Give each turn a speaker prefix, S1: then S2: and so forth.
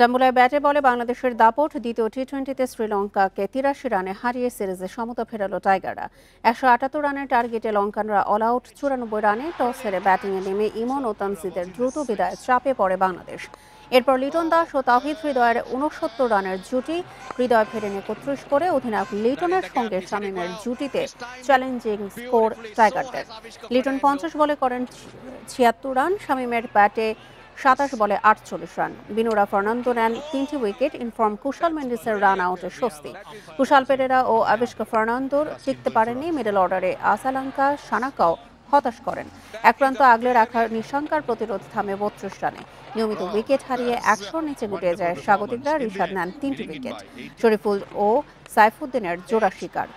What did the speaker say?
S1: ডাম্বুলায় ব্যাটে বলে বাংলাদেশের দাপট। দ্বিতীয় টি-20তে শ্রীলঙ্কাকে ৮৩ রানে হারিয়ে সিরিজে সমতা ফেরালো টাইগাররা। ১৭৮ রানের টার্গেটে লঙ্কানরা অল আউট। ৯৪ রানে টস হেরে ব্যাটিংয়ে নেমে ইমন ও তানজিদের দ্রুত বিদায়ে চাপে পড়ে বাংলাদেশ। এরপর লিটন দাস ও তাওহিদ হৃদয়ের ৬৯ রানের জুটি। হৃদয় ফেরেন ৩১ করে। অধিনায়ক লিটনের সঙ্গে শামীমের জুটিতে চ্যালেঞ্জিং স্কোর টাইগারদের। লিটন ৫০ বলে করেন ৭৬ রান। শামীমের ব্যাটে ২৭ বলে ৪৮ রান। বিনুরা ফার্নান্দো নেন ৩টি উইকেট। ইনফর্ম কুশাল মেন্ডিসের রান আউটে স্বস্তি। কুশাল পেরেরা ও আবিষ্কা ফার্নান্দোর টিকতে পারেননি। মিডল অর্ডারে আসালাঙ্কা সানাকাও হতাশ করেন। এক প্রান্ত আগলে রাখার নিশাঙ্কার প্রতিরোধ থামে ৩২ রানে। নিয়মিত উইকেট হারিয়ে ১০০ নিচে গুটিয়ে যায় স্বাগতিকরা। রিশাদ নেন ৩টি উইকেট। শরীফুল ও সাইফুদ্দিনের জোড়া শিকার।